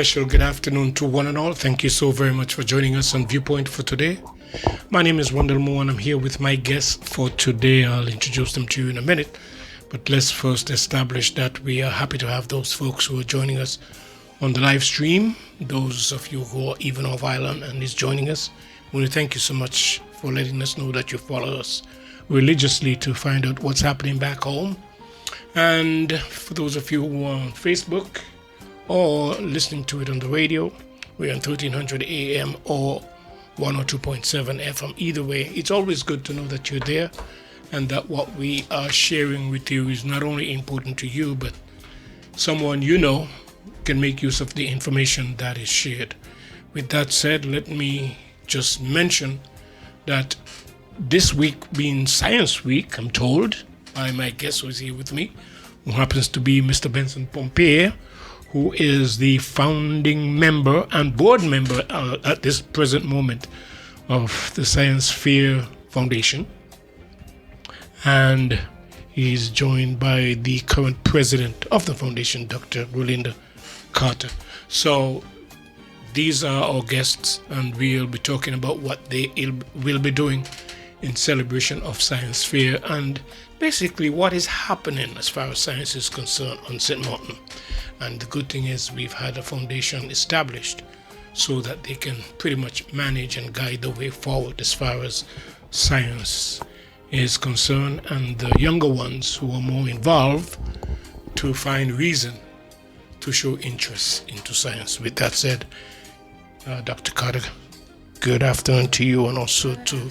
special good afternoon to one and all. Thank you so very much for joining us on Viewpoint for today. My name is Wendell Moore and I'm here with my guests for today. I'll introduce them to you in a minute. But let's first establish that we are happy to have those folks who are joining us on the live stream. Those of you who are even off island and is joining us, we want to thank you so much for letting us know that you follow us religiously to find out what's happening back home. And for those of you who are on Facebook or listening to it on the radio, we're on 1300 AM or 102.7 FM. Either way, it's always good to know that you're there and that what we are sharing with you is not only important to you, but someone you know can make use of the information that is shared. With that said, let me just mention that this week being Science Week, I'm told by my guest who's here with me, who happens to be Mr. Benson Pompier, who is the founding member and board member at this present moment of the Science Fair Foundation. And he's joined by the current president of the foundation, Dr. Rolinda Carter. So these are our guests, and we'll be talking about what they will be doing in celebration of Science Fair and basically what is happening as far as science is concerned on St.Maarten. And the good thing is we've had a foundation established so that they can pretty much manage and guide the way forward as far as science is concerned, and the younger ones who are more involved to find reason to show interest into science. With that said, Dr. Carter, good afternoon to you, and also to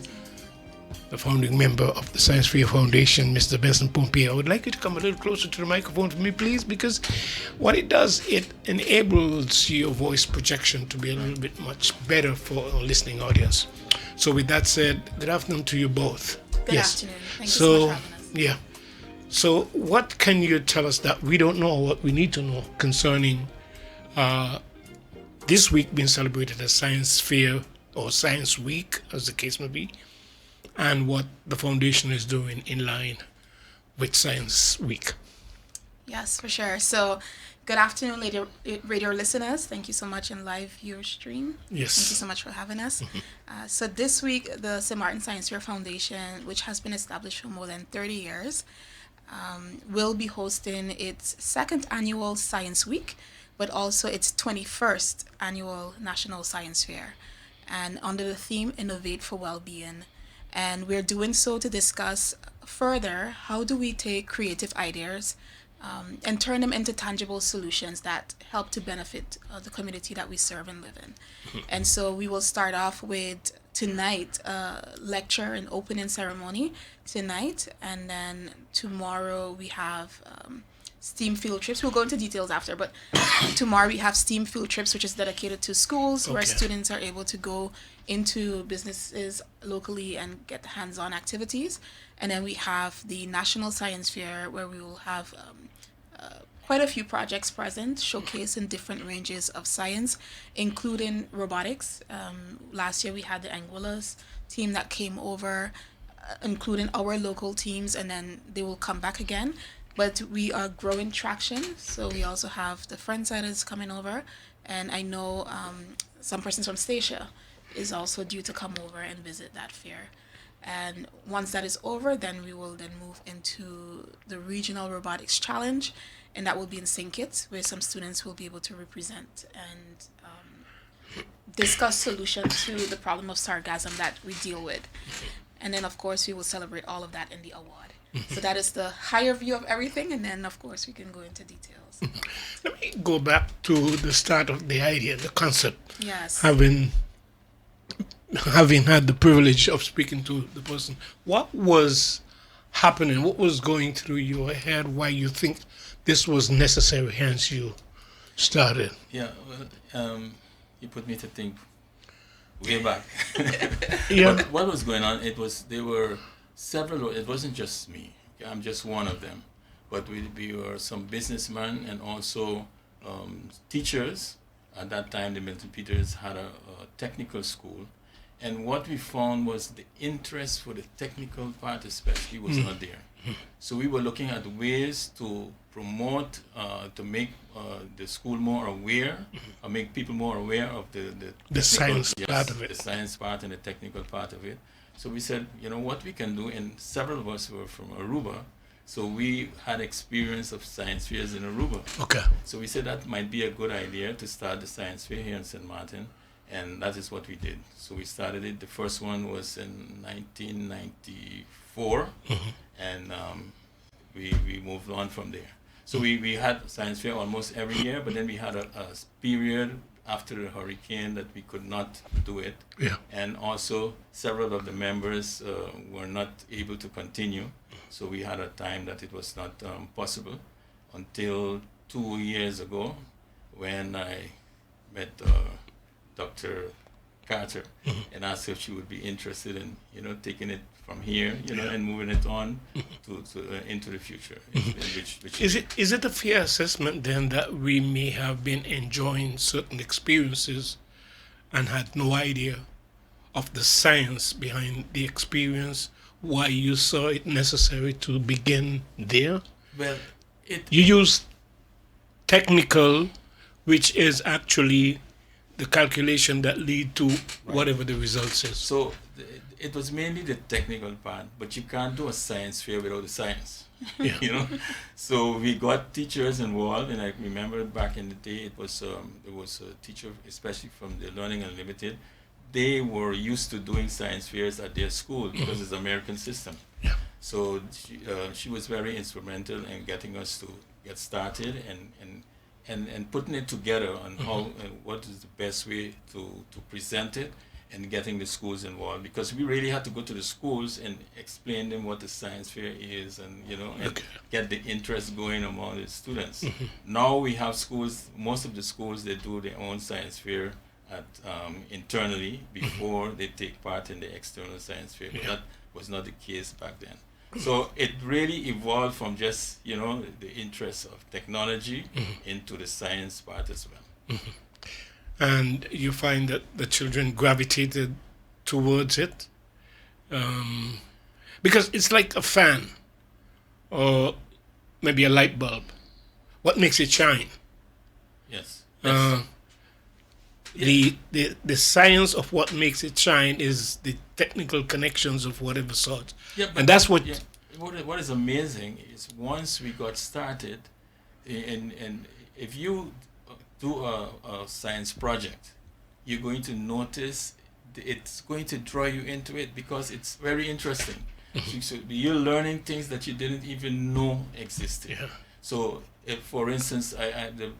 the founding member of the Science Fair Foundation, Mr. Benson Pompier. I would like you to come a little closer to the microphone for me, please, because what it does, it enables your voice projection to be a little bit much better for our listening audience. So with that said, good afternoon to you both. Good afternoon. Thank you so much for having us. Yeah. So what can you tell us that we don't know, what we need to know concerning this week being celebrated as Science Fair or Science Week, as the case may be, and what the foundation is doing in line with Science Week? Yes, for sure. So, good afternoon, radio listeners. Thank you so much in live viewer stream. Yes. Thank you so much for having us. So this week, the St.Maarten Science Fair Foundation, which has been established for more than 30 years, will be hosting its second annual Science Week, but also its 21st annual National Science Fair, and under the theme Innovate for Wellbeing. And we're doing so to discuss further how do we take creative ideas and turn them into tangible solutions that help to benefit the community that we serve and live in. And so we will start off with tonight lecture and opening ceremony tonight, and then tomorrow we have STEAM field trips. We'll go into details after, but tomorrow we have STEAM field trips, which is dedicated to schools where students are able to go into businesses locally and get hands-on activities. And then we have the National Science Fair, where we will have quite a few projects present, showcasing different ranges of science, including robotics. Last year we had the Anguillas team that came over, including our local teams, and then they will come back again. But we are growing traction, so we also have the Friendsiders coming over, and I know some persons from Stacia is also due to come over and visit that fair. And once that is over, then we will then move into the Regional Robotics Challenge, and that will be in St. Kitts, where some students will be able to represent and discuss solutions to the problem of sarcasm that we deal with. And then, of course, we will celebrate all of that in the award. So that is the higher view of everything, and then, of course, we can go into details. Let me go back to the start of the idea, the concept. Yes. Having had the privilege of speaking to the person, what was happening? What was going through your head? Why you think this was necessary? Hence, you started. Yeah, well, you put me to think way back. Yeah. But what was going on? There were several. It wasn't just me. I'm just one of them. But we were some businessmen and also teachers. At that time, the Milton Peters had a technical school. And what we found was the interest for the technical part especially was not there. So we were looking at ways to promote, to make the school more aware, or make people more aware of the technical- science yes, part of it. the science part and the technical part of it. So we said, you know what we can do, and several of us were from Aruba, so we had experience of science fairs in Aruba. Okay. So we said that might be a good idea to start the science fair here in St. Maarten, and that is what we did. So we started it. The first one was in 1994, and we moved on from there. So we had science fair almost every year, but then we had a period after the hurricane that we could not do it. Yeah. And also several of the members were not able to continue. So we had a time that it was not possible until 2 years ago when I met Dr. Carter and asked if she would be interested in, taking it from here, and moving it on to into the future. Which Is it a fair assessment then that we may have been enjoying certain experiences and had no idea of the science behind the experience, why you saw it necessary to begin there? Well, You use technical, which is actually the calculation that lead to whatever the results is. So it was mainly the technical part, but you can't do a science fair without the science. Yeah. So we got teachers involved, and I remember back in the day, there was a teacher, especially from the Learning Unlimited. They were used to doing science fairs at their school because it's an American system. Yeah. So she was very instrumental in getting us to get started and putting it together on how and what is the best way to present it, and getting the schools involved, because we really had to go to the schools and explain them what the science fair is, and and get the interest going among the students. Now we have schools, most of the schools, they do their own science fair at internally before they take part in the external science fair. But that was not the case back then. So it really evolved from just the interest of technology into the science part as well. And you find that the children gravitated towards it, because it's like a fan or maybe a light bulb. What makes it shine? Yes. The science of what makes it shine is the technical connections of whatever sort. Yeah, And that's what... Yeah, what is amazing is once we got started, and if you do a science project, you're going to notice it's going to draw you into it because it's very interesting. So you're learning things that you didn't even know existed. Yeah. So, if, for instance,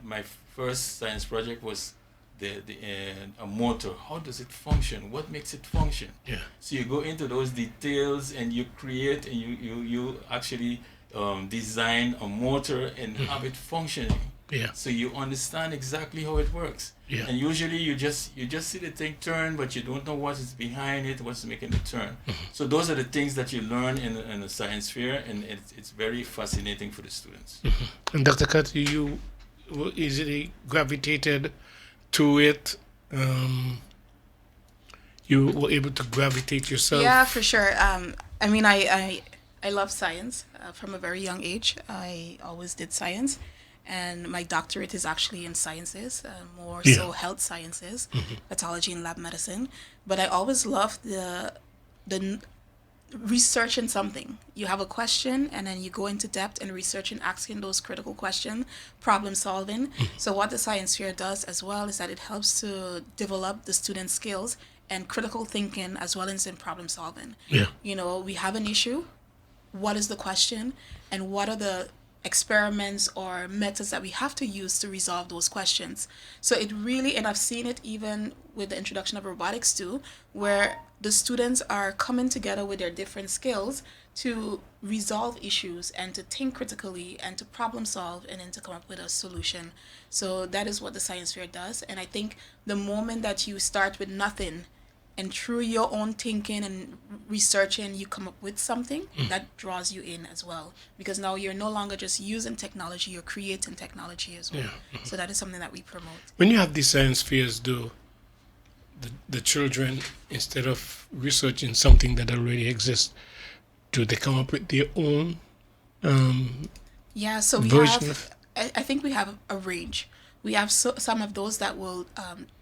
my first science project was a motor. How does it function? What makes it function? Yeah. So you go into those details and you create and you actually design a motor and have it functioning. Yeah. So you understand exactly how it works. Yeah. And usually you just see the thing turn, but you don't know what is behind it, what's making it turn. So those are the things that you learn in a science fair, and it's very fascinating for the students. And Dr. Carter, you easily gravitated to it. You were able to gravitate yourself. Yeah, for sure. I mean, I love science from a very young age. I always did science, and my doctorate is actually in sciences, more so health sciences, pathology and lab medicine. But I always loved the research in something. You have a question, and then you go into depth and research and asking those critical questions, problem solving. So what the science fair does as well is that it helps to develop the students' skills and critical thinking as well as in problem solving. Yeah. We have an issue. What is the question, and what are the experiments or methods that we have to use to resolve those questions? So it really, and I've seen it even with the introduction of robotics too, where the students are coming together with their different skills to resolve issues and to think critically and to problem solve and then to come up with a solution. So that is what the science fair does. And I think the moment that you start with nothing and through your own thinking and researching, you come up with something that draws you in as well. Because now you're no longer just using technology, you're creating technology as well. Yeah. So that is something that we promote. When you have these science fairs, though, the children, instead of researching something that already exists, do they come up with their own um, Yeah, so we version have, of? I think we have a range. We have some of those that will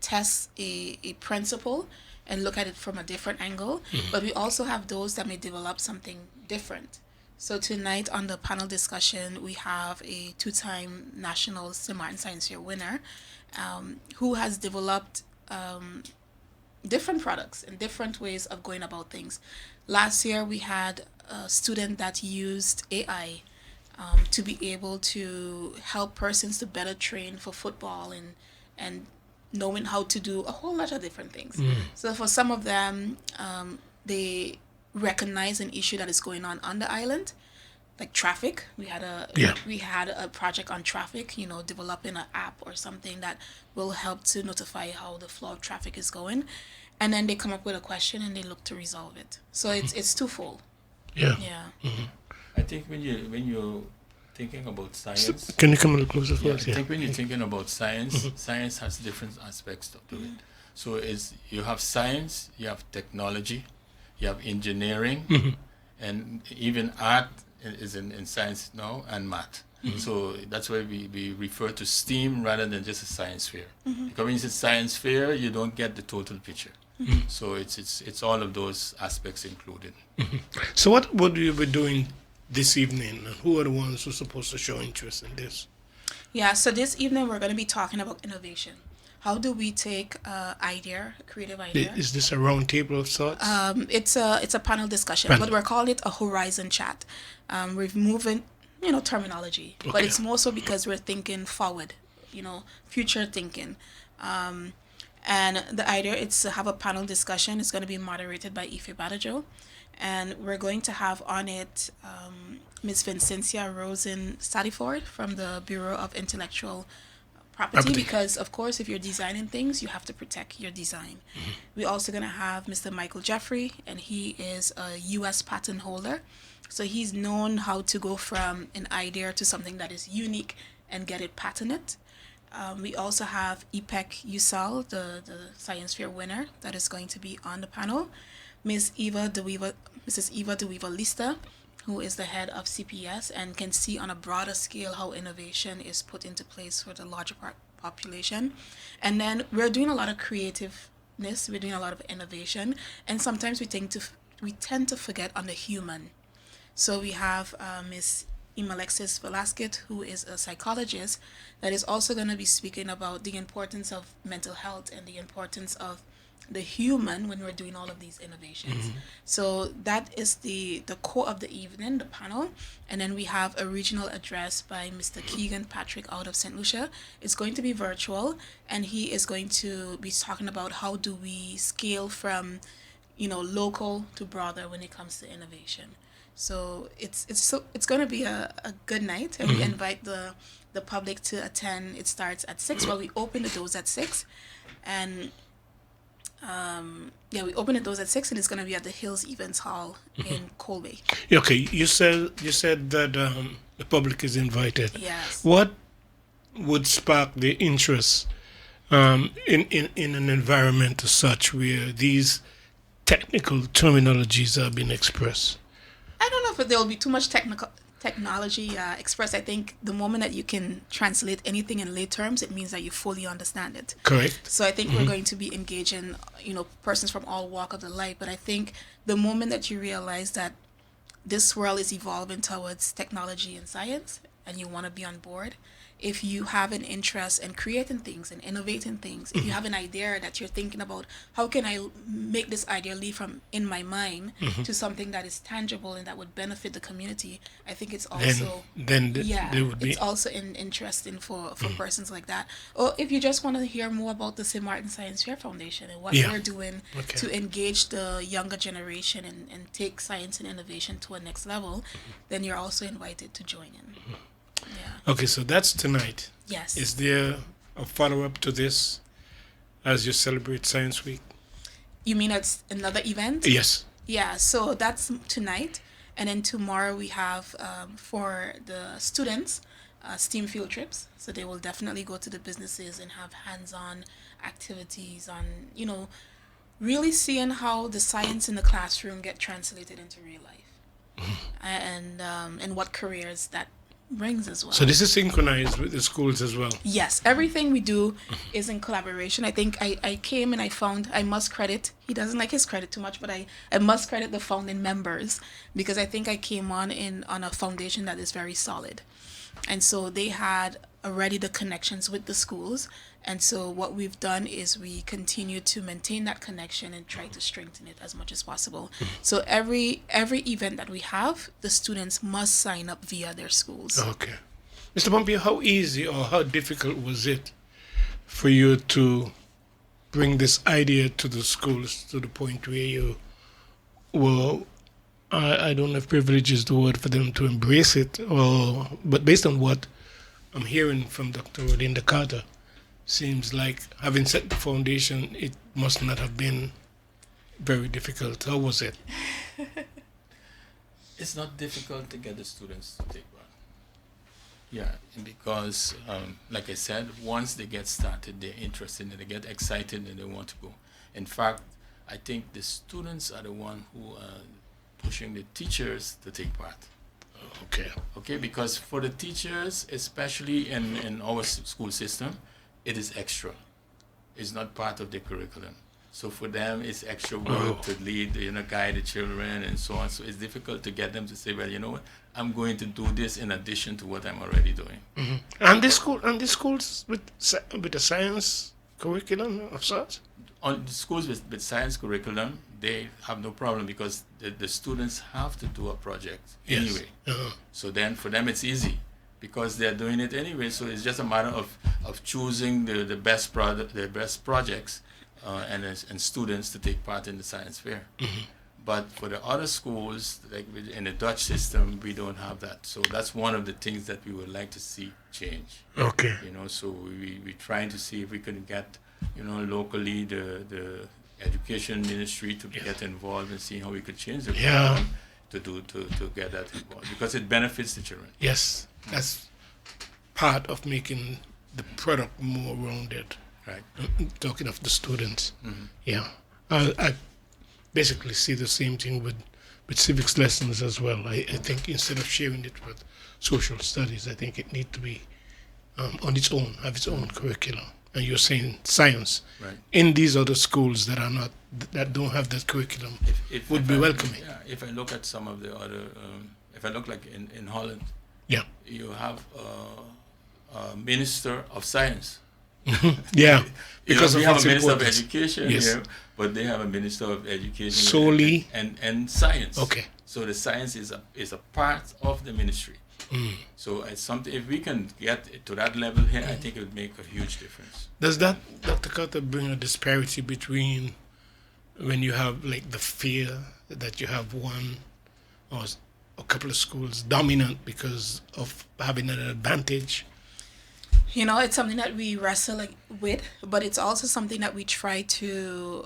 test a principle and look at it from a different angle, but we also have those that may develop something different. So tonight on the panel discussion, we have a two-time national St. Maarten Science Fair winner who has developed different products and different ways of going about things. Last year, we had a student that used AI to be able to help persons to better train for football and knowing how to do a whole lot of different things. So for some of them, they recognize an issue that is going on the island, like traffic. Yeah. We had a project on traffic, developing an app or something that will help to notify how the flow of traffic is going. And then they come up with a question and they look to resolve it. So it's twofold. Yeah. Yeah. I think when you're thinking about science, Can you come a little closer for yeah, I us? Yeah. think when you're thinking about science, science has different aspects to it. So you have science, you have technology, you have engineering, and even art is in science now, and math. So that's why we refer to STEAM rather than just a science fair. Because when it's a science fair, you don't get the total picture. So it's all of those aspects included. So what would you be doing this evening, and who are the ones who are supposed to show interest in this? Yeah, so this evening we're going to be talking about innovation. How do we take idea, a creative idea? Is this a round table of sorts? It's a panel discussion, Panel. but we're calling it a horizon chat. We're moving, terminology, but Okay. it's more so because we're thinking forward, future thinking. And the idea is to have a panel discussion. It's going to be moderated by Ife Badajo. And we're going to have on it Ms. Vincentia Rosen Stadyford from the Bureau of Intellectual Property, because, of course, if you're designing things, you have to protect your design. We're also going to have Mr. Michael Jeffrey, and he is a U.S. patent holder. So he's known how to go from an idea to something that is unique and get it patented. We also have Ipek Yusal, the science fair winner, that is going to be on the panel. Mrs. Eva DeWeeva Lista, who is the head of CPS and can see on a broader scale how innovation is put into place for the larger population. And then we're doing a lot of creativeness, we're doing a lot of innovation, and sometimes we tend to forget on the human. So we have Ms. Imalexis Velasquez, who is a psychologist that is also going to be speaking about the importance of mental health and the importance of the human when we're doing all of these innovations. So that is the core of the evening, the panel. And then we have a regional address by Mr. Keegan Patrick out of St. Lucia. It's going to be virtual, and he is going to be talking about how do we scale from, local to broader when it comes to innovation. So it's going to be a good night, and we invite the public to attend. It starts at 6. Well, we open the doors at 6, and we open the doors at 6, and it's going to be at the Hills Events Hall in Colby. Okay, you said that the public is invited. Yes. What would spark the interest in an environment as such where these technical terminologies are being expressed? I don't know if there will be too much technology expressed. I think the moment that you can translate anything in lay terms, it means that you fully understand it. Correct. So I think we're going to be engaging, persons from all walk of the life. But I think the moment that you realize that this world is evolving towards technology and science, and you want to be on board, if you have an interest in creating things and innovating things, if you have an idea that you're thinking about, how can I make this idea leap from in my mind to something that is tangible and that would benefit the community, I think it's also there would be. it's also interesting for persons like that. Or if you just want to hear more about the St. Maarten Science Fair Foundation and what we're doing to engage the younger generation and take science and innovation to a next level, then you're also invited to join in. Yeah. Okay, so that's tonight. Yes. Is there a follow-up to this as you celebrate Science Week? You mean it's another event? Yes. Yeah, so that's tonight. And then tomorrow we have, for the students, STEAM field trips. So they will definitely go to the businesses and have hands-on activities on, really seeing how the science in the classroom get translated into real life. and what careers that brings as well. So this is synchronized with the schools as well. Yes, everything we do is in collaboration. I think I came and I found, I must credit, he doesn't like his credit too much, but I must credit the founding members, because I think I came on a foundation that is very solid. And so they had already the connections with the schools. And so what we've done is we continue to maintain that connection and try to strengthen it as much as possible. So every event that we have, the students must sign up via their schools. Okay. Mr. Pompeo, how easy or how difficult was it for you to bring this idea to the schools to the point where you were, I don't know if privilege is the word for them to embrace it, but based on what I'm hearing from Dr. Rodinda Carter, seems like having set the foundation, it must not have been very difficult. How was it? It's not difficult to get the students to take part. Yeah, because like I said, once they get started, they're interested and they get excited and they want to go. In fact, I think the students are the one who are pushing the teachers to take part. Okay. Okay, because for the teachers, especially in our school system, it is extra. It's not part of the curriculum. So for them, it's extra work to lead, guide the children and so on. So it's difficult to get them to say, well, you know what, I'm going to do this in addition to what I'm already doing. Mm-hmm. And the schools with a science curriculum of sorts? On the schools with science curriculum, they have no problem because the students have to do a project anyway. So then for them, it's easy, because they're doing it anyway. So it's just a matter of choosing the best projects and students to take part in the science fair. Mm-hmm. But for the other schools, like in the Dutch system, we don't have that. So that's one of the things that we would like to see change. Okay. So we're trying to see if we can get, locally the education ministry to get involved and see how we could change the program to get that involved, because it benefits the children. Yes, that's part of making the product more rounded. Right. Talking of the students. Mm-hmm. Yeah. I basically see the same thing with civics lessons as well. I think instead of sharing it with social studies, I think it needs to be on its own, have its own curriculum. And you're saying science, right, in these other schools that don't have that curriculum would be welcoming. Yeah, if I look at some of the other, if I look like in Holland, you have a minister of science. Yeah, because we have a minister importance. of education here, but they have a minister of education solely and science. Okay. So the science is a part of the ministry. So it's something, if we can get to that level here, I think it would make a huge difference. Does that, Dr. Carter, bring a disparity between when you have like the fear that you have one or a couple of schools dominant because of having an advantage? It's something that we wrestle with, but it's also something that we try to,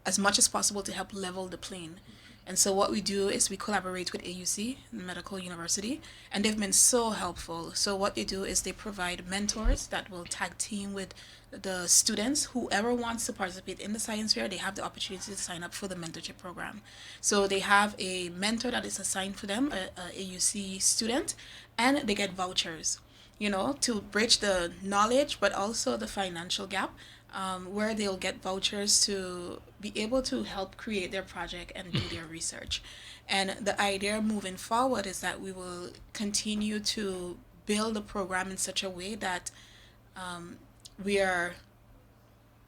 as much as possible, to help level the plane. And so what we do is we collaborate with AUC, Medical University, and they've been so helpful. So what they do is they provide mentors that will tag team with the students. Whoever wants to participate in the science fair, they have the opportunity to sign up for the mentorship program. So they have a mentor that is assigned for them, a AUC student, and they get vouchers, to bridge the knowledge, but also the financial gap, where they'll get vouchers to be able to help create their project and do their research. And the idea moving forward is that we will continue to build the program in such a way that we are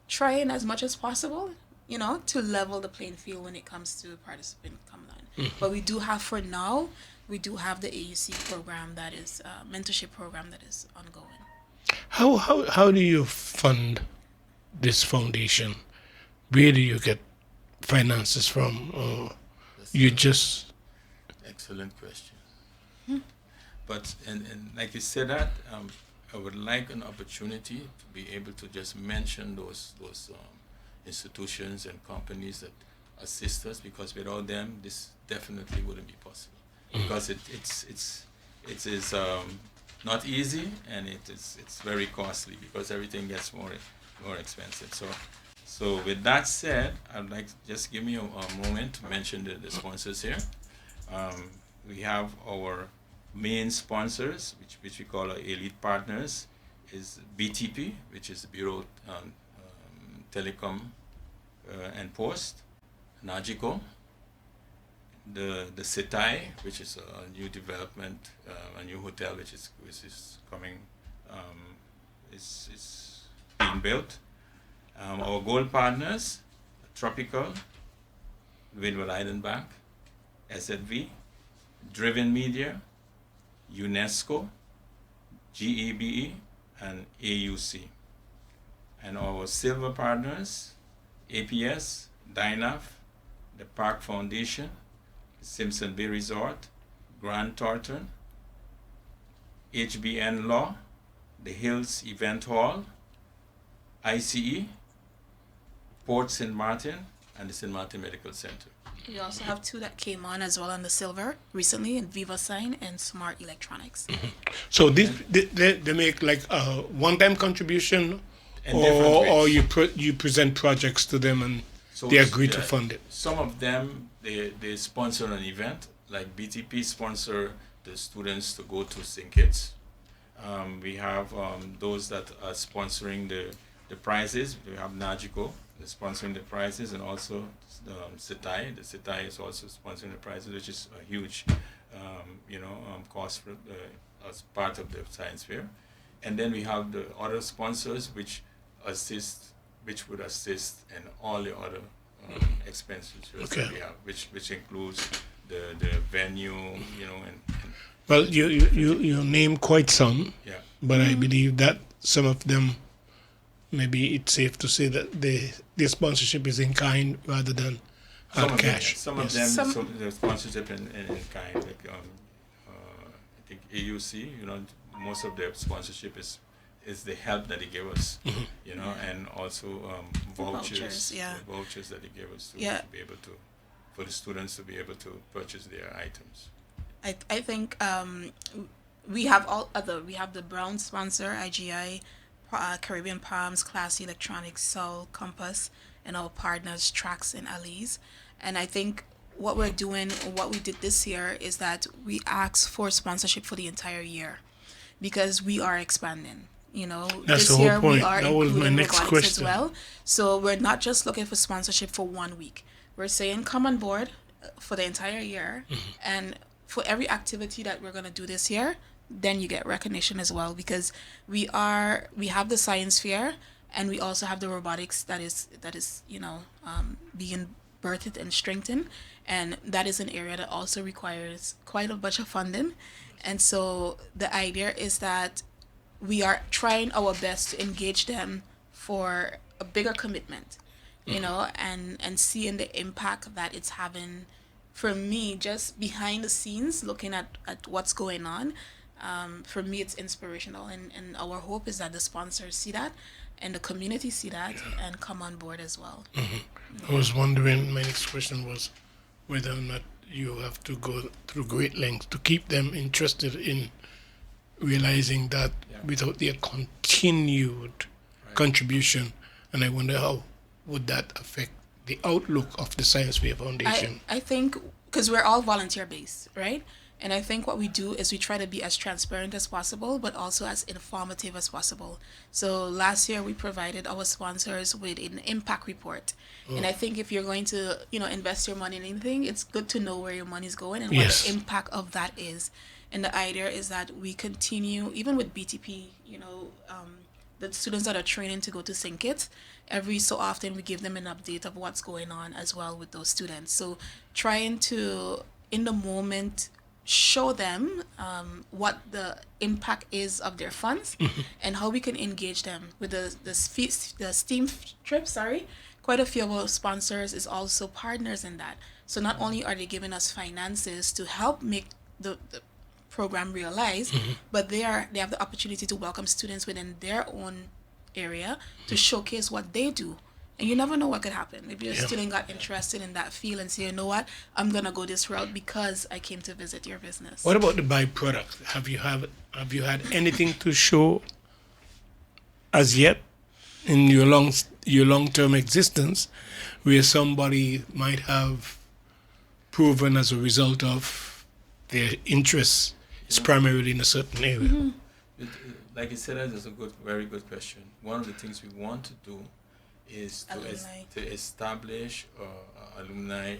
trying as much as possible, to level the playing field when it comes to participant coming on. But we do have, for now, we do have the AUC program that is mentorship program that is ongoing. How do you fund this foundation? Where do you get finances from? Or you just... Excellent question. But and like you said that, I would like an opportunity to be able to just mention those institutions and companies that assist us, because without them, this definitely wouldn't be possible. Because it is not easy, and it's very costly, because everything gets more expensive. So with that said, I'd like to just give me a moment to mention the sponsors here. We have our main sponsors, which we call our elite partners, is BTP, which is the Bureau Telecom and Post, Nagico, the Setai, which is a new development, a new hotel which is coming, is being built. Our gold partners, Tropical, Windward Island Bank, SZV, Driven Media, UNESCO, GEBE, and AUC. And our silver partners, APS, DINAF, the Park Foundation, Simpson Bay Resort, Grand Thornton, HBN Law, the Hills Event Hall, ICE, Port St.Maarten, and the St.Maarten Medical Center. We also have two that came on as well on the silver recently in VivaSign and Smart Electronics. So they make like a one-time contribution, In different or ways. you present projects to them and So they agree to fund it. Some of them, they sponsor an event, like BTP sponsor the students to go to St. Kitts. We have those that are sponsoring the prizes. We have Nagico, sponsoring the prizes, and also Setai. The Setai is also sponsoring the prizes, which is a huge, cost for as part of the science fair. And then we have the other sponsors which would assist in all the other expenses that we have, which includes the venue, and Well, you name quite some, yeah. but I believe that some of them, maybe it's safe to say that the sponsorship is in kind rather than hard cash. Some of Yes. them, the sponsorship in kind, like I think AUC, most of their sponsorship is the help that they give us, and also vouchers, vouchers that they give us to be able to, for the students to be able to purchase their items. I think we have we have the brown sponsor, IGI, Caribbean Palms, Classy Electronics, Sol, Compass, and our partners Trax and Ali's. And I think what we're doing, what we did this year, is that we asked for sponsorship for the entire year because we are expanding. That's This the whole year point. we are That was my including next robotics question. as well. So we're not just looking for sponsorship for 1 week. We're saying come on board for the entire year, and for every activity that we're gonna do this year, then you get recognition as well, because we have the science fair, and we also have the robotics that is being birthed and strengthened, and that is an area that also requires quite a bunch of funding. And so the idea is that we are trying our best to engage them for a bigger commitment, and seeing the impact that it's having. For me, just behind the scenes, looking at what's going on, for me, it's inspirational. And our hope is that the sponsors see that and the community see that and come on board as well. I was wondering, my next question was whether or not you have to go through great lengths to keep them interested in realizing that without their continued contribution, and I wonder how would that affect the outlook of the Science Fair Foundation. I think because we're all volunteer based, right? And I think what we do is we try to be as transparent as possible, but also as informative as possible. So last year we provided our sponsors with an impact report. And I think if you're going to, invest your money in anything, it's good to know where your money is going and what the impact of that is. And the idea is that we continue, even with BTP, the students that are training to go to St. Kitts, every so often we give them an update of what's going on as well with those students. So trying to, in the moment, show them what the impact is of their funds and how we can engage them with the STEAM trip. Quite a few of our sponsors is also partners in that. So not only are they giving us finances to help make the program realize, but they have the opportunity to welcome students within their own area to showcase what they do. And you never know what could happen. Maybe a student got interested in that field and say, you know what, I'm gonna go this route because I came to visit your business. What about the byproduct? Have you had anything to show as yet in your long-term existence where somebody might have proven as a result of their interest is primarily in a certain area. Like you said, that's a very good question. One of the things we want to do is to establish alumni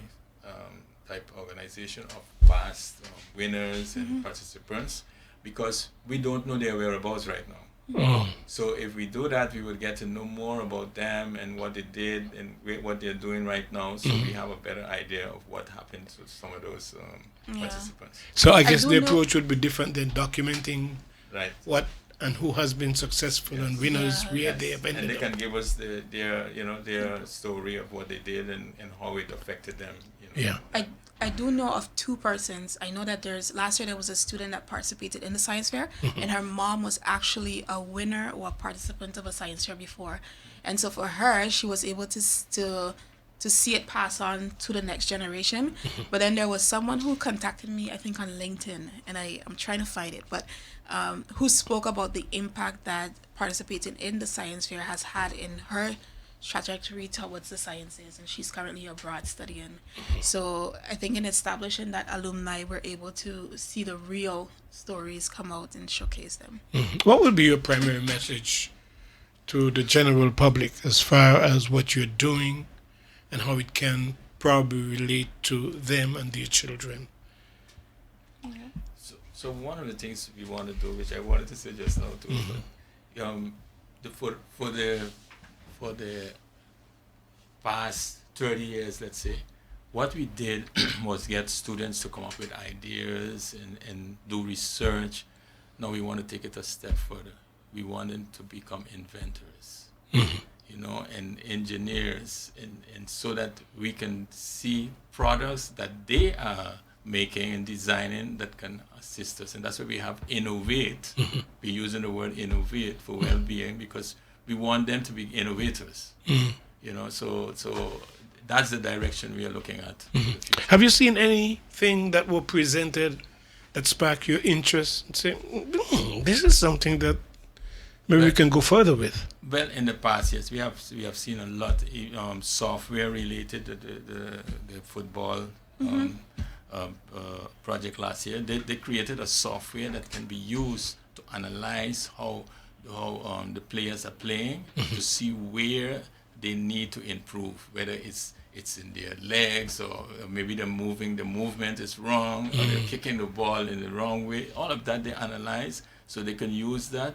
type organization of past winners and participants, because we don't know their whereabouts right now. Oh. So if we do that, we will get to know more about them and what they did and what they're doing right now. So we have a better idea of what happened to some of those participants. So I guess the approach would be different than documenting Right. what and who has been successful and winners where they have And ended they up. can give us their story of what they did and how it affected them. Yeah. I do know of two persons. I know that last year there was a student that participated in the science fair, and her mom was actually a winner or a participant of a science fair before. And so for her, she was able to see it pass on to the next generation. But then there was someone who contacted me, I think on LinkedIn, and I'm trying to find it, but who spoke about the impact that participating in the science fair has had in her trajectory towards the sciences, and she's currently abroad studying. So I think in establishing that alumni, we're able to see the real stories come out and showcase them. What would be your primary message to the general public as far as what you're doing and how it can probably relate to them and their children? So one of the things we want to do, which I wanted to say just now too, for the past 30 years, let's say, what we did was get students to come up with ideas and do research. Now we want to take it a step further. We want them to become inventors, and engineers, and so that we can see products that they are making and designing that can assist us. And that's why we have innovate. We're using the word innovate for well-being, because we want them to be innovators. So that's the direction we are looking at. Have you seen anything that were presented that sparked your interest and say, this is something that maybe we can go further with? Well, in the past, yes, we have seen a lot software related to the football project last year. They created a software that can be used to analyze how the players are playing, to see where they need to improve, whether it's in their legs or maybe the movement is wrong, or they're kicking the ball in the wrong way. All of that they analyze, so they can use that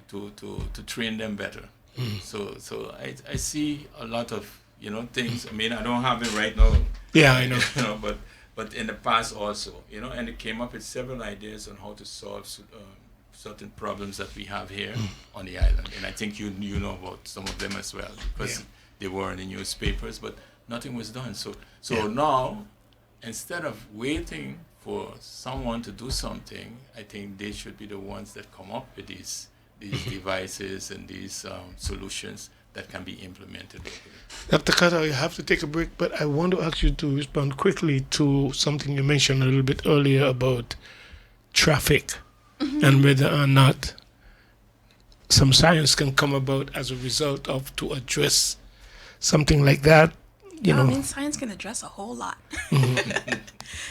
to train them better. So I see a lot of things. I mean, I don't have it right now. Yeah, I know. But in the past also, and it came up with several ideas on how to solve certain problems that we have here on the island. And I think you know about some of them as well, because they were in the newspapers, but nothing was done. So now, instead of waiting for someone to do something, I think they should be the ones that come up with these devices and these solutions that can be implemented locally. Dr. Carter, I have to take a break, but I want to ask you to respond quickly to something you mentioned a little bit earlier about traffic and whether or not some science can come about as a result of to address something like that. I mean, science can address a whole lot.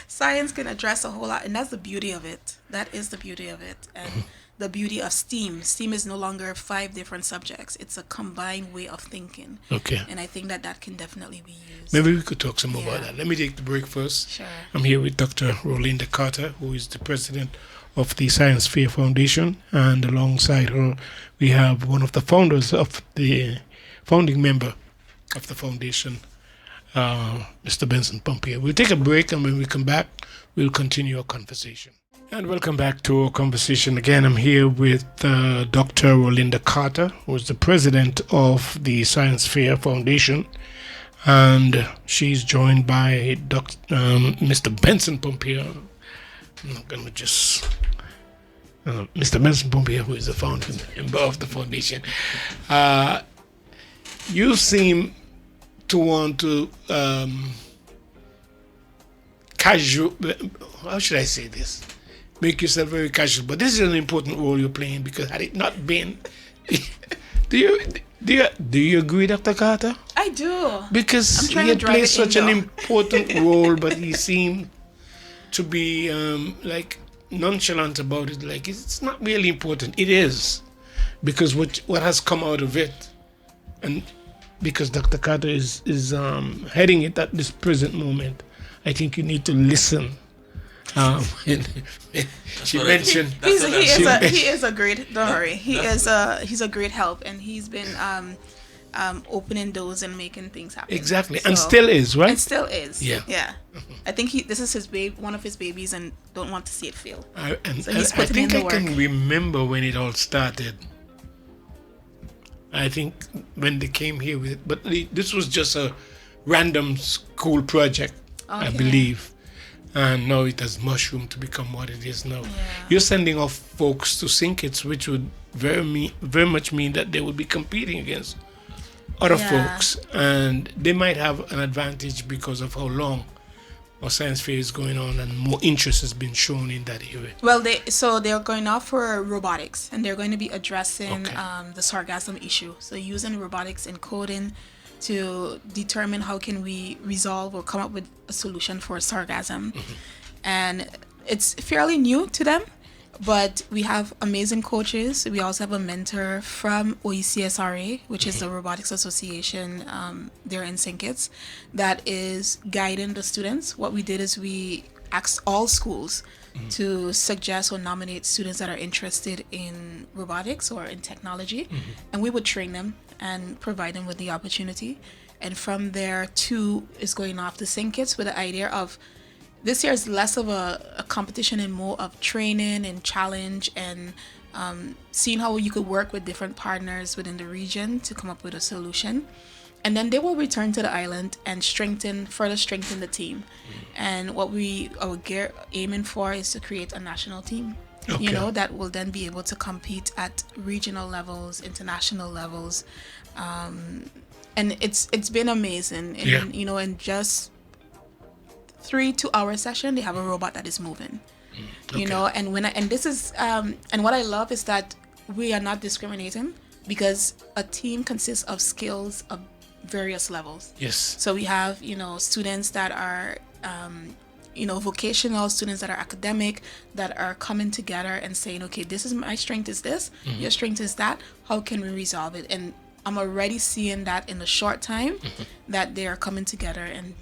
Science can address a whole lot, and that's the beauty of it. That is the beauty of it. And the beauty of STEAM. STEAM is no longer 5 different subjects. It's a combined way of thinking. Okay. And I think that can definitely be used. Maybe we could talk some more about that. Let me take the break first. Sure. I'm here with Dr. Rolinda Carter, who is the president of the Science Fair Foundation, and alongside her we have one of the founders of the founding member of the foundation, Mr. Benson Pompier. We'll take a break, and when we come back, we'll continue our conversation. And welcome back to our conversation. Again, I'm here with Dr. Rolinda Carter, who is the president of the Science Fair Foundation, and she's joined by Mr. Benson Pompier. I'm going to just... Mr. Benson Pompier, who is the founding member of the foundation. You seem to want to how should I say this? Make yourself very casual, but this is an important role you're playing, because had it not been, do Do you agree, Dr. Carter? I do. Because I'm he trying to had drive played it in, such an though. important role, but he seemed to be like nonchalant about it. Like it's not really important. It is, because what has come out of it, and because Dr. Carter is heading it at this present moment, I think you need to listen. And she what I mentioned. think. That's what I- He is a great. Don't worry. He's a great help, and he's been opening doors and making things happen. Exactly, and So- still is, right? And still is. Yeah. Yeah. I think this is his one of his babies, and don't want to see it fail. And So he's I putting in think the I can work. remember when it all started. I think when they came here with it, but this was just a random school project, I Okay. believe. And now it has mushroomed to become what it is now. Yeah. You're sending off folks to St.Kitts, which would very much mean that they would be competing against other Yeah. folks, and they might have an advantage because of how long our science fair is going on, and more interest has been shown in that area. Well, they're going off for robotics, and they're going to be addressing Okay. the sargassum issue. So using robotics and coding to determine how can we resolve or come up with a solution for sargassum. And it's fairly new to them, but we have amazing coaches. We also have a mentor from OECSRA, which is the Robotics Association there in St. Kitts, that is guiding the students. What we did is we asked all schools to suggest or nominate students that are interested in robotics or in technology, and we would train them and provide them with the opportunity. And from there, two is going off to St. Kitts with the idea of this year is less of a competition and more of training and challenge and seeing how you could work with different partners within the region to come up with a solution. And then they will return to the island and further strengthen the team. And what we are aiming for is to create a national team, Okay. that will then be able to compete at regional levels, international levels. And it's been amazing. And, Yeah. in just 3 2-hour session, they have a robot that is moving. Okay. And this is and what I love is that we are not discriminating, because a team consists of skills of various levels. Yes. So we have students that are vocational, students that are academic, that are coming together and saying, okay, this is my strength is this, your strength is that, how can we resolve it? And I'm already seeing that in a short time that they are coming together and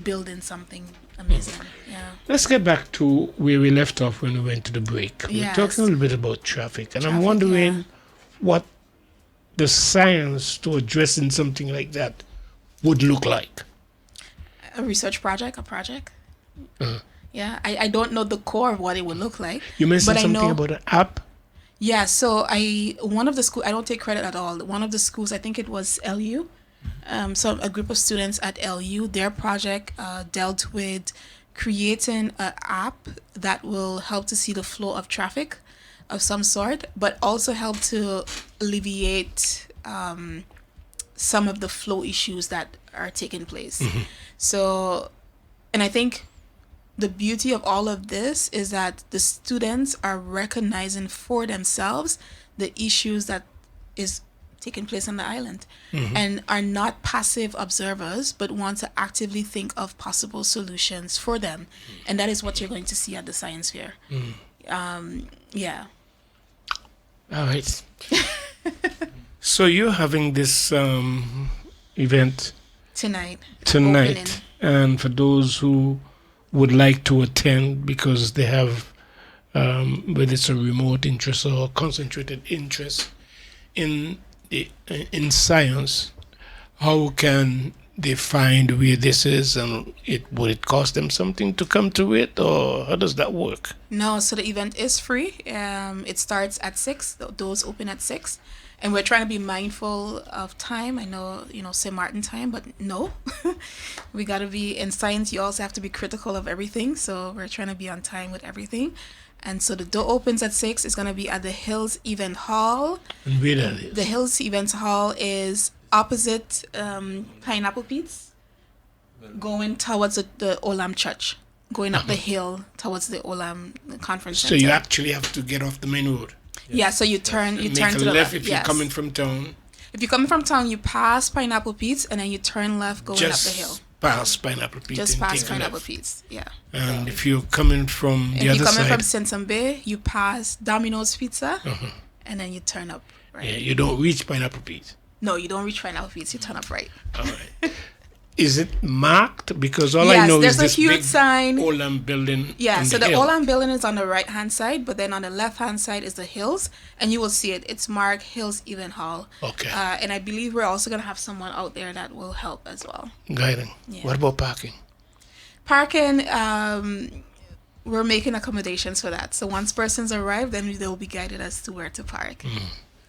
building something amazing. Yeah. Let's get back to where we left off when we went to the break. Yes. We're talking a little bit about traffic, and I'm Traffic, wondering yeah. what the science to addressing something like that would look like. A research project, a project. Uh-huh. Yeah, I don't know the core of what it would look like. You mentioned but I something know, about an app. Yeah, so one of the school, I don't take credit at all. One of the schools, I think it was LU. So a group of students at LU, their project dealt with creating an app that will help to see the flow of traffic of some sort, but also help to alleviate some of the flow issues that are taking place. So, and I think the beauty of all of this is that the students are recognizing for themselves the issues that is taking place on the island, and are not passive observers, but want to actively think of possible solutions for them. And that is what you're going to see at the science fair. Yeah. All right. So you're having this event Tonight. tonight, Opening. and for those who would like to attend because they have, whether it's a remote interest or concentrated interest in science, how can they find where this is, and would it cost them something to come to it, or how does that work? No, so the event is free. It starts at 6. The doors open at 6. And we're trying to be mindful of time. I know, St.Maarten time, but no. We got to be in science. You also have to be critical of everything. So we're trying to be on time with everything. And so the door opens at 6. It's going to be at the Hills Event Hall. And where that is? The Hills Event Hall is opposite Pineapple Pete's, going towards the Olam Church, going up the hill towards the Olam Conference So Center. you actually have to get off the main road. Yeah, so you turn Make to a the left left. if you're coming from town. If you come from town, you pass Pineapple Pete's and then you turn left going up the hill. Just past Pineapple Pete. Just and past take a Pineapple left. Pete's, yeah. And if you're coming from If the you're other coming side, from St. Bay, you pass Domino's Pizza and then you turn up right. yeah, you don't reach Pineapple Pete. No, you don't reach Pineapple Pete's, you turn up right. All right. Is it marked? Because all I Yes, know there's is a this huge big sign. Olam building. Yeah, on so the hill. Olam building is on the right hand side, but then on the left hand side is the hills, and you will see it. It's marked Hills Event Hall. Okay. And I believe we're also going to have someone out there that will help as well. Guiding. Yeah. What about parking? Parking, we're making accommodations for that. So once persons arrive, then they'll be guided as to where to park.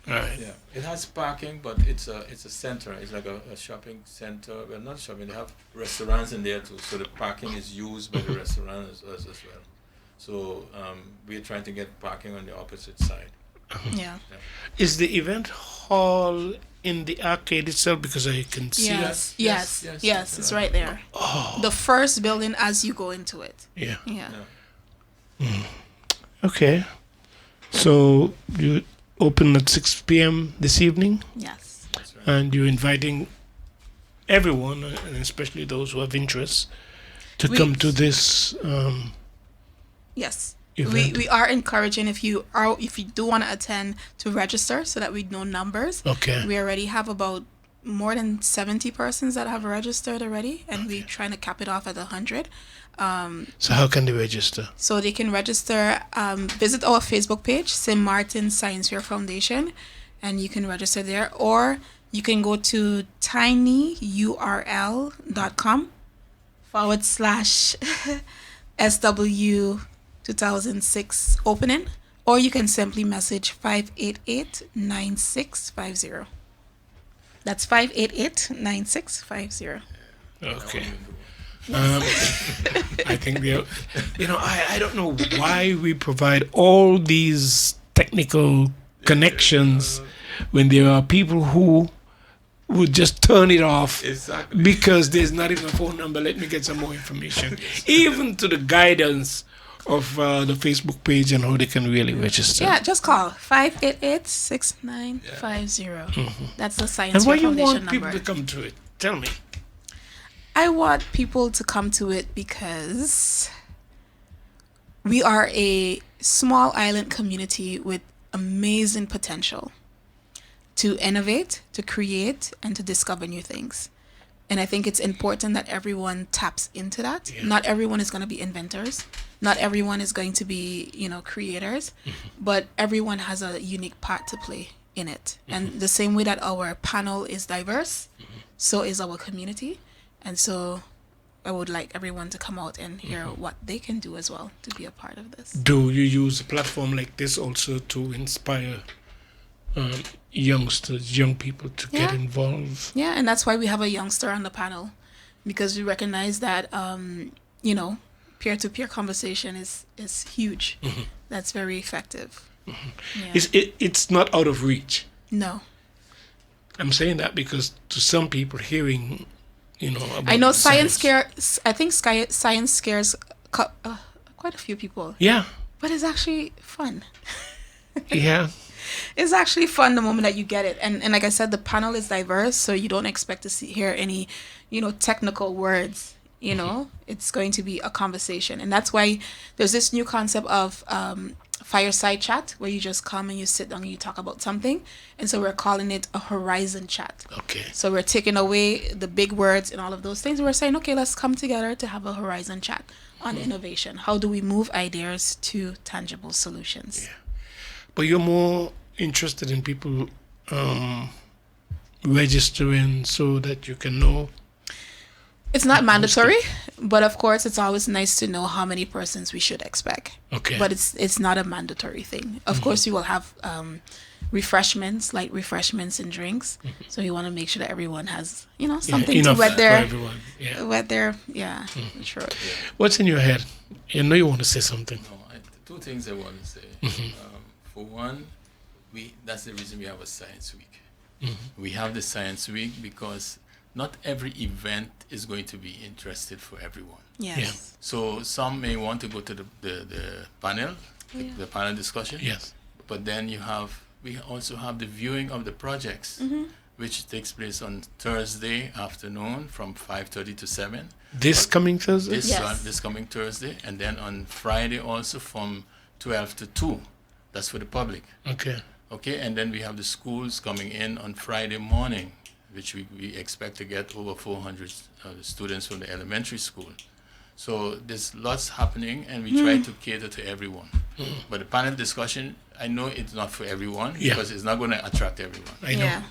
All right. Yeah, it has parking, but it's a center. It's like a shopping center. Well, not shopping. They have restaurants in there too, so the parking is used by the restaurant as well. So we're trying to get parking on the opposite side. Yeah. Is the event hall in the arcade itself? Because I can see Yes. that. Yes. It's right there. Oh. The first building as you go into it. Yeah. Yeah. Okay. So you open at 6 p.m. this evening, Yes. That's right. and you're inviting everyone, and especially those who have interest, to We- come to this Yes. event. We are encouraging if you do want to attend to register so that we know numbers. Okay. We already have about more than 70 persons that have registered already, and we're trying to cap it off at 100. So how can they register? So they can register, visit our Facebook page, St.Maarten Science Fair Foundation, and you can register there, or you can go to tinyurl.com/SW 2006 opening, or you can simply message 588-9650. That's 588-9650. Okay. I think I don't know why we provide all these technical connections when there are people who would just turn it off Exactly. because there's not even a phone number. Let me get some more information. Even to the guidance of the Facebook page and how they can really register. Yeah, just call 588-6950. That's the Science And why Fair you Foundation want people number. to come to it? Tell me. I want people to come to it because we are a small island community with amazing potential to innovate, to create, and to discover new things. And I think it's important that everyone taps into that. Yeah. Not everyone is going to be inventors. Not everyone is going to be, creators. But everyone has a unique part to play in it. And the same way that our panel is diverse, so is our community. And so I would like everyone to come out and hear what they can do as well to be a part of this. Do you use a platform like this also to inspire youngsters, young people to get Yeah. involved? Yeah, and that's why we have a youngster on the panel, because we recognize that, peer-to-peer conversation is huge. That's very effective. Yeah. It's not out of reach. No. I'm saying that because to some people hearing, about I know science. science scares quite a few people, Yeah, but it's actually fun. yeah. It's actually fun the moment that you get it. And like I said, the panel is diverse, so you don't expect to hear any, technical words. It's going to be a conversation. And that's why there's this new concept of fireside chat, where you just come and you sit down and you talk about something. And so we're calling it a horizon chat. Okay. So we're taking away the big words and all of those things. We're saying, okay, let's come together to have a horizon chat on innovation. How do we move ideas to tangible solutions? Yeah. But you're more interested in people registering so that you can know. It's not mandatory, but of course, it's always nice to know how many persons we should expect. Okay. But it's not a mandatory thing. Of course, you will have refreshments, light refreshments and drinks. So you want to make sure that everyone has, something to enough wet for their everyone. Yeah. sure. What's in your head? You know you want to say something. No, two things I want to say. For one, that's the reason we have a Science Week. We have the Science Week because not every event is going to be interested for everyone. Yes. Yeah. So some may want to go to the panel, the panel discussion. Yes. But then we also have the viewing of the projects. which takes place on Thursday afternoon from 5:30 to 7. This coming Thursday? Yes. This coming Thursday, and then on Friday also from 12 to 2. That's for the public. Okay. Okay, and then we have the schools coming in on Friday morning, which we expect to get over 400 students from the elementary school. So there's lots happening, and we try to cater to everyone. But the panel discussion, I know it's not for everyone because it's not going to attract everyone. I know. Yeah.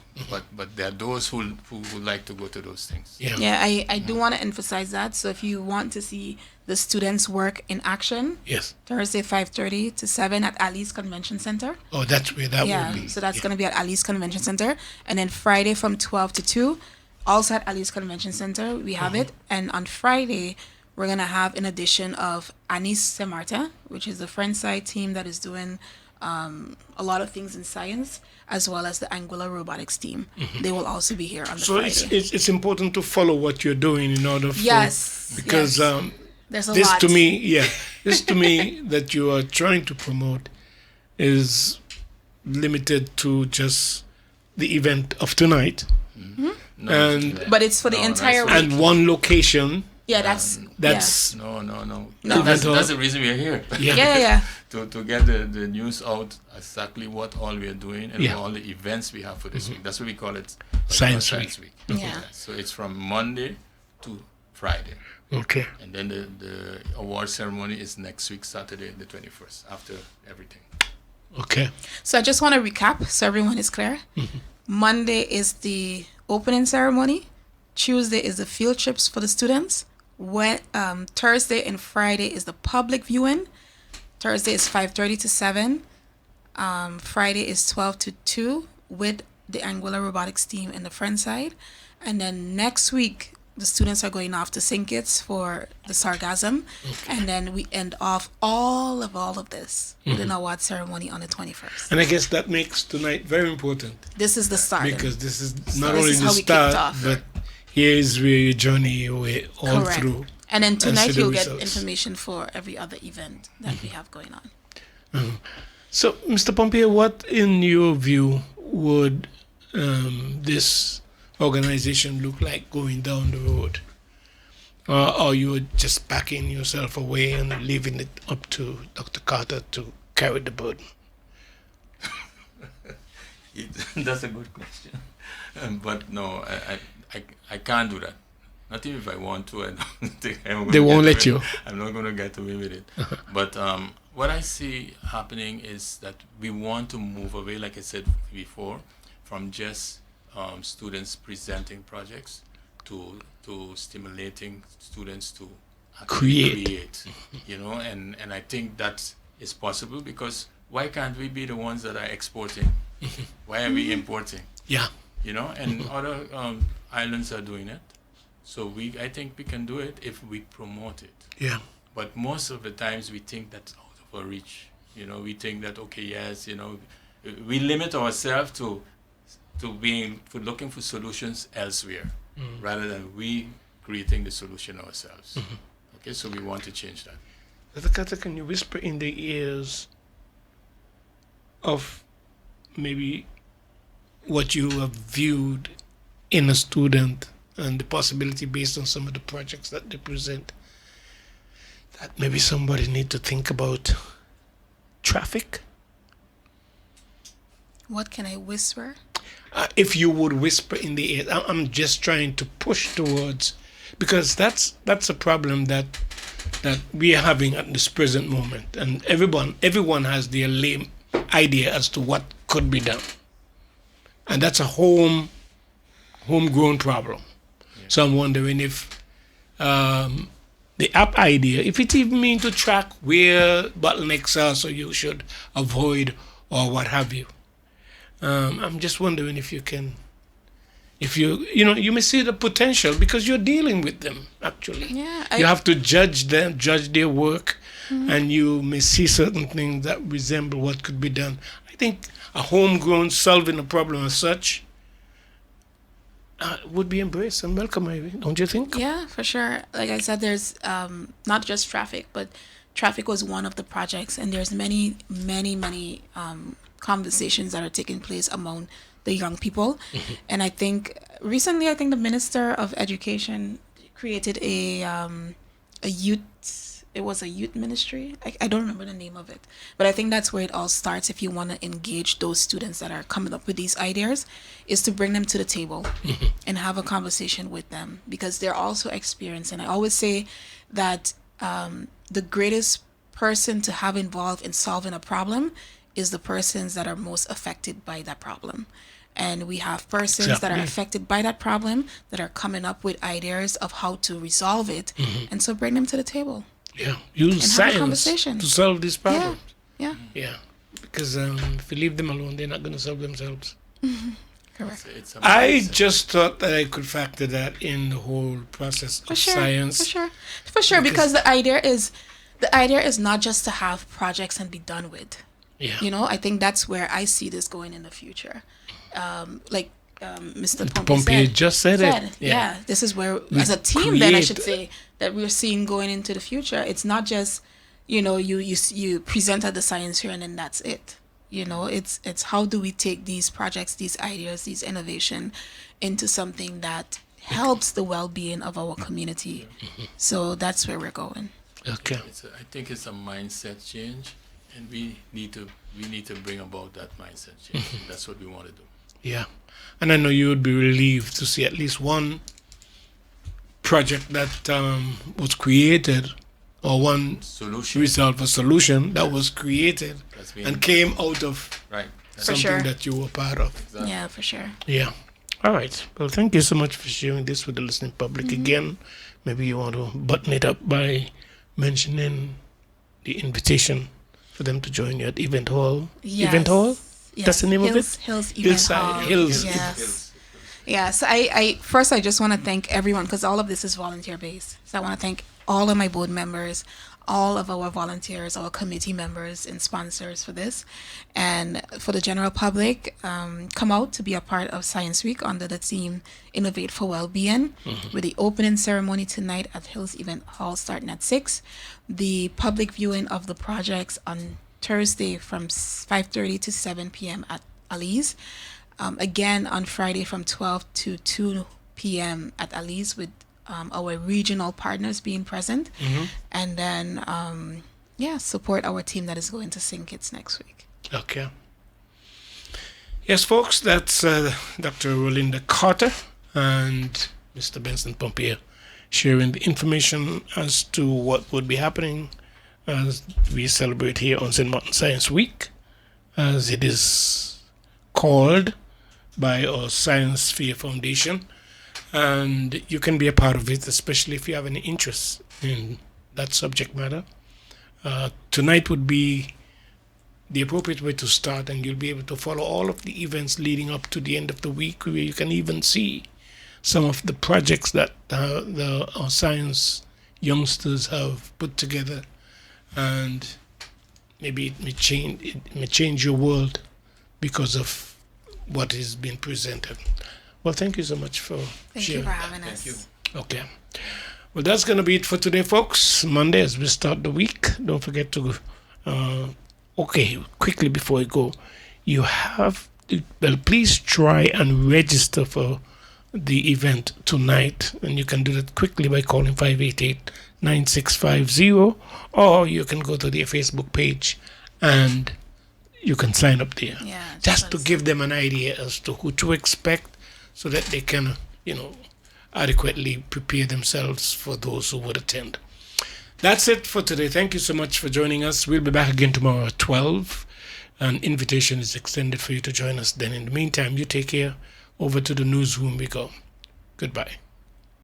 But there are those who like to go to those things. Yeah. Yeah, I do want to emphasize that. So if you want to see the students work in action, Yes. Thursday 5:30 to 7 at Ali's Convention Center. Oh, that's where that Yeah, will be. so that's going to be at Ali's Convention Center. And then Friday from 12 to 2, also at Ali's Convention Center, we have it. And on Friday, we're going to have an edition of St.Maarten, which is the French side team that is doing a lot of things in science, as well as the Angular robotics team. They will also be here on the So Friday. it's important to follow what you're doing in order for Yes, because yes. There's a this lot. to me that you are trying to promote is limited to just the event of tonight No, And- But it's for the No, entire that's- week. and one location. Yeah, that's no. No. That's the reason we are here. yeah. to get the news out exactly what all we are doing and Yeah. all the events we have for this week. That's what we call it Science Week. Yeah. So it's from Monday to Friday. Okay. And then the award ceremony is next week, Saturday, the 21st, after everything. Okay. So I just want to recap so everyone is clear. Monday is the opening ceremony. Tuesday is the field trips for the students. Thursday and Friday is the public viewing. Thursday is 5:30 to 7. Friday is 12 to 2 with the Angular robotics team in the front side. And then next week, the students are going off to St. Kitts for the sargasm. And then we end off all of this with an award ceremony on the 21st. And I guess that makes tonight very important This is the start. because this is not This only is the how we kicked start, off. but here is where you journey your way all Correct. through. And then tonight see the you'll get results. information for every other event that we have going on. So, Mr. Pompeo, what, in your view, would this organization look like going down the road? Or you just backing yourself away and leaving it up to Dr. Carter to carry the burden? That's a good question. But no, I can't do that. Not even if I want to. I don't think I'm gonna They won't get let away- you. I'm not going to get away with it. But what I see happening is that we want to move away, like I said before, from just students presenting projects to stimulating students to actually Create. you know, and I think that is possible because why can't we be the ones that are exporting? Why are we importing? Yeah. You know, and other islands are doing it. So I think we can do it if we promote it. Yeah. But most of the times we think that's out of our reach. You know, we think that, okay, yes, you know, we limit ourselves to looking for solutions elsewhere rather than we creating the solution ourselves. Okay, so we want to change that. Dr. Carter, can you whisper in the ears of maybe what you have viewed in a student and the possibility based on some of the projects that they present that maybe somebody need to think about traffic? What can I whisper? If you would whisper in the ear, I'm just trying to push towards, because that's a problem that we are having at this present moment, and everyone has their lame idea as to what could be done, and that's a homegrown problem. So I'm wondering if the app idea, if it even means to track where bottlenecks are, so you should avoid or what have you. I'm just wondering if you can, you may see the potential because you're dealing with them actually. Yeah, You have to judge them, judge their work, and you may see certain things that resemble what could be done. I think a homegrown solving a problem as such would be embraced and welcome, Ivy, don't you think? Yeah, for sure. Like I said, there's not just traffic, but traffic was one of the projects, and there's many conversations that are taking place among the young people. And I think recently, I think the Minister of Education created a youth. It was a youth ministry. I don't remember the name of it, but I think that's where it all starts. If you want to engage those students that are coming up with these ideas, is to bring them to the table and have a conversation with them, because they're also experiencing. I always say that the greatest person to have involved in solving a problem is the persons that are most affected by that problem. And we have persons that are affected by that problem that are coming up with ideas of how to resolve it. And so bring them to the table. Yeah, use And have a science conversation. to solve these Yeah. problems. Yeah. Yeah, because if you leave them alone, they're not going to solve themselves. Correct. It's a I mindset. just thought that I could factor that in the whole process For of sure. science. For sure. Because the idea is not just to have projects and be done with. Yeah. You know, I think that's where I see this going in the future. Mr. Pompey just said it. Yeah, this is where, We as a team, then I create- should say, that we're seeing going into the future. It's not just, you present at the science fair and then that's it. It's how do we take these projects, these ideas, these innovation into something that helps the well-being of our community. So that's where we're going. Okay. I think it's a mindset change, and we need to bring about that mindset change. That's what we want to do. Yeah. And I know you would be relieved to see at least one project that was created, or one Solution. result, a solution that was created That's being and came out of right. That's For something sure. that you were part of. exactly. Yeah, for sure. Yeah. All right. Well, thank you so much for sharing this with the listening public. Again, maybe you want to button it up by mentioning the invitation for them to join you at Event Hall. Yes. Event Hall? Yes. That's the name of it? Hills Event Hillside. Hall. Hills. Yes. Yeah, so I just want to thank everyone, because all of this is volunteer based. So I want to thank all of my board members, all of our volunteers, our committee members and sponsors for this. And for the general public, come out to be a part of Science Week under the theme Innovate for Wellbeing, with the opening ceremony tonight at Hills Event Hall starting at 6. The public viewing of the projects on Thursday from 5:30 to 7 p.m. at Ali's. Again on Friday from 12 to 2 p.m. at Ali's, with our regional partners being present. And then, support our team that is going to St. Kitts next week. Okay. Yes, folks, that's Dr. Rolinda Carter and Mr. Benson Pompier sharing the information as to what would be happening as we celebrate here on St.Maarten Science Week, as it is called by our Science Fair Foundation. And you can be a part of it, especially if you have any interest in that subject matter. Tonight would be the appropriate way to start, and you'll be able to follow all of the events leading up to the end of the week, where you can even see some of the projects that our science youngsters have put together, and maybe it may change your world because of what is being presented. Well, thank you so much for Thank sharing. you for having Thank us. you. Okay. Well, that's going to be it for today, folks. Monday, as we start the week, don't forget to, quickly before we go, you have, please try and register for the event tonight. And you can do that quickly by calling 588-9650, or you can go to their Facebook page and you can sign up there. Yeah, Just to give them an idea as to who to expect, so that they can, adequately prepare themselves for those who would attend. That's it for today. Thank you so much for joining us. We'll be back again tomorrow at 12. An invitation is extended for you to join us then. In the meantime, you take care. Over to the newsroom we go. Goodbye.